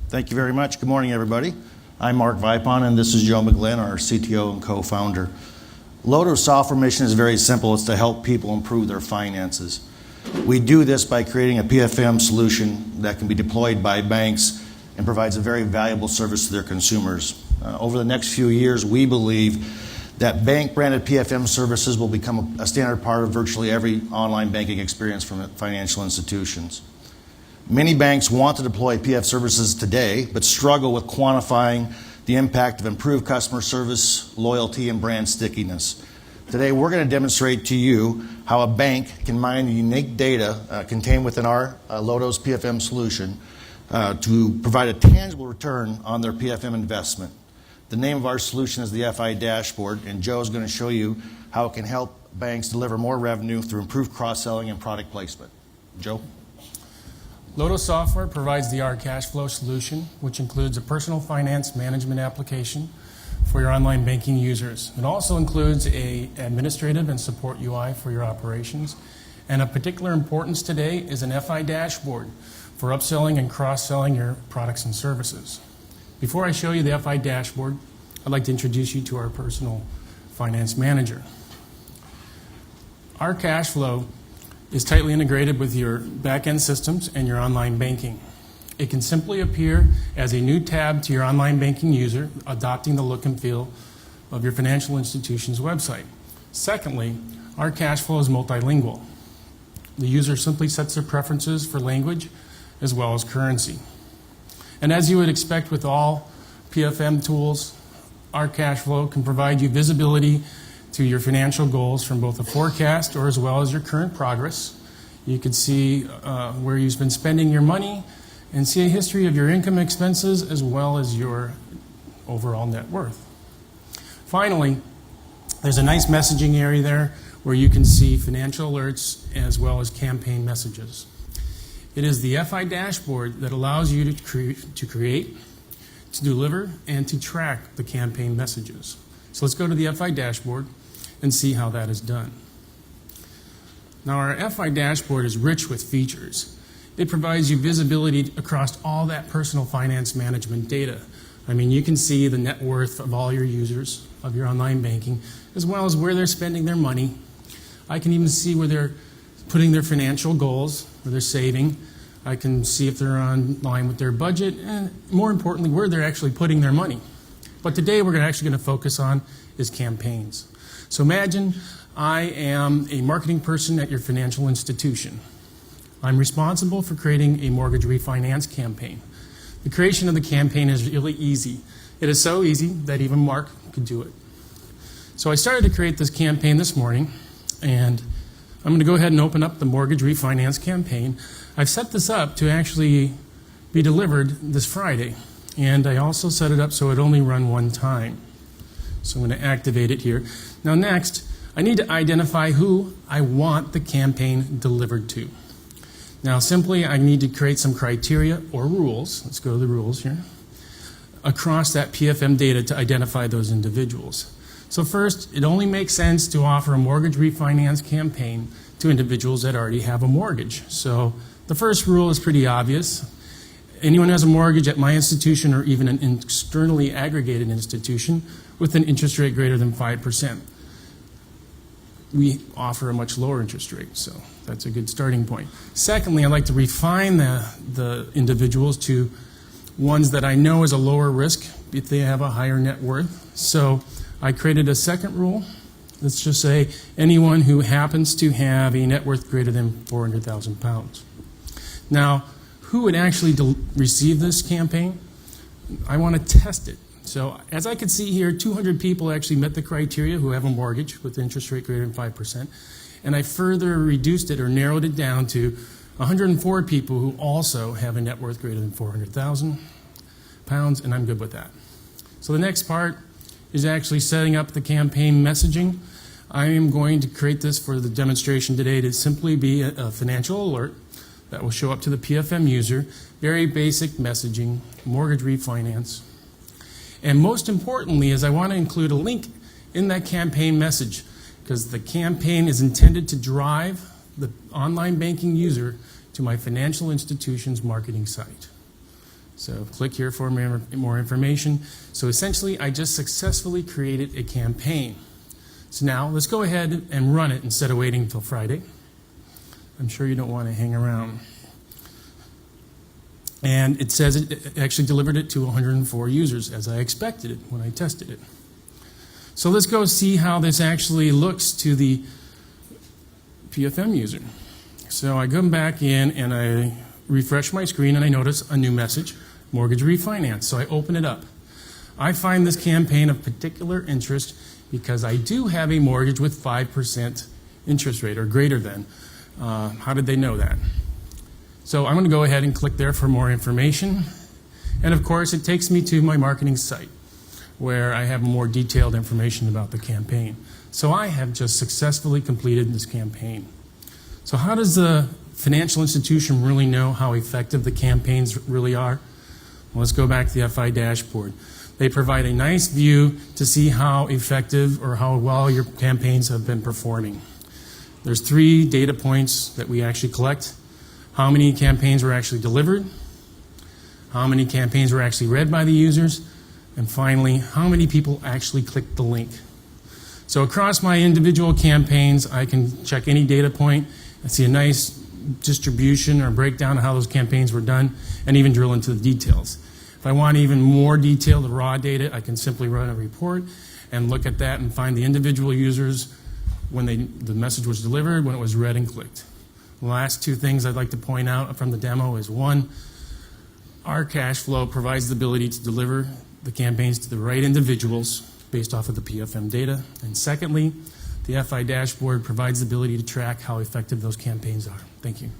Thank you very much. Good morning, everybody. I'm Mark Vipon, and this is Joe McGlynn, our CTO and co-founder. Lodo Software mission is very simple. It's to help people improve their finances. We do this by creating a PFM solution that can be deployed by banks and provides a very valuable service to their consumers. Over the next few years, we believe that bank-branded PFM services will become a standard part of virtually every online banking experience from financial institutions. Many banks want to deploy PF services today, but struggle with quantifying the impact of improved customer service, loyalty, and brand stickiness. Today, we're going to demonstrate to you how a bank can mine the unique data contained within our Lodo's PFM solution to provide a tangible return on their PFM investment. The name of our solution is the FI Dashboard, and Joe is going to show you how it can help banks deliver more revenue through improved cross-selling and product placement. Joe? Lodo Software provides the OurCashFlow solution, which includes a personal finance management application for your online banking users. It also includes an administrative and support UI for your operations. And of particular importance today is an FI Dashboard for upselling and cross-selling your products and services. Before I show you the FI Dashboard, I'd like to introduce you to our personal finance manager. OurCashFlow is tightly integrated with your back-end systems and your online banking. It can simply appear as a new tab to your online banking user, adopting the look and feel of your financial institution's website. Secondly, OurCashFlow is multilingual. The user simply sets their preferences for language as well as currency. And as you would expect with all PFM tools, OurCashFlow can provide you visibility to your financial goals from both a forecast or as well as your current progress. You can see where you've been spending your money and see a history of your income expenses as well as your overall net worth. Finally, there's a nice messaging area there where you can see financial alerts as well as campaign messages. It is the FI Dashboard that allows you to create, to deliver, and to track the campaign messages. So let's go to the FI Dashboard and see how that is done. Now our FI Dashboard is rich with features. It provides you visibility across all that personal finance management data. I mean, you can see the net worth of all your users of your online banking, as well as where they're spending their money. I can even see where they're putting their financial goals, where they're saving. I can see if they're on line with their budget, and more importantly, where they're actually putting their money. But today we're actually going to focus on is campaigns. So imagine I am a marketing person at your financial institution. I'm responsible for creating a mortgage refinance campaign. The creation of the campaign is really easy. It is so easy that even Mark could do it. So I started to create this campaign this morning, and I'm going to go ahead and open up the mortgage refinance campaign. I've set this up to actually be delivered this Friday, and I also set it up so it only run one time. So I'm going to activate it here. Now next, I need to identify who I want the campaign delivered to. Now simply, I need to create some criteria or rules. Let's go to the rules here. Across that PFM data to identify those individuals. So first, it only makes sense to offer a mortgage refinance campaign to individuals that already have a mortgage. So the first rule is pretty obvious. Anyone who has a mortgage at my institution or even an externally aggregated institution with an interest rate greater than 5%. We offer a much lower interest rate, so that's a good starting point. Secondly, I'd like to refine the individuals to ones that I know is a lower risk if they have a higher net worth. So I created a second rule. Let's just say anyone who happens to have a net worth greater than £400,000. Now, who would actually receive this campaign? I want to test it. So as I can see here, 200 people actually met the criteria who have a mortgage with interest rate greater than 5%. And I further reduced it or narrowed it down to 104 people who also have a net worth greater than £400,000, and I'm good with that. So the next part is actually setting up the campaign messaging. I am going to create this for the demonstration today to simply be a financial alert that will show up to the PFM user, very basic messaging, mortgage refinance. And most importantly is I want to include a link in that campaign message because the campaign is intended to drive the online banking user to my financial institution's marketing site. So click here for more information. So essentially, I just successfully created a campaign. So now let's go ahead and run it instead of waiting until Friday. I'm sure you don't want to hang around. And it says it actually delivered it to 104 users, as I expected it when I tested it. So let's go see how this actually looks to the PFM user. So I come back in and I refresh my screen and I notice a new message, mortgage refinance. So I open it up. I find this campaign of particular interest because I do have a mortgage with 5% interest rate or greater than. How did they know that? So I'm going to go ahead and click there for more information. And of course, it takes me to my marketing site where I have more detailed information about the campaign. So I have just successfully completed this campaign. So how does the financial institution really know how effective the campaigns really are? Well, let's go back to the FI Dashboard. They provide a nice view to see how effective or how well your campaigns have been performing. There's 3 data points that we actually collect. How many campaigns were actually delivered, how many campaigns were actually read by the users, and finally, how many people actually clicked the link. So across my individual campaigns, I can check any data point and see a nice distribution or breakdown of how those campaigns were done, and even drill into the details. If I want even more detailed raw data, I can simply run a report and look at that and find the individual users when the message was delivered, when it was read and clicked. The last 2 things I'd like to point out from the demo is 1, OurCashFlow provides the ability to deliver the campaigns to the right individuals based off of the PFM data. And secondly, the FI Dashboard provides the ability to track how effective those campaigns are. Thank you.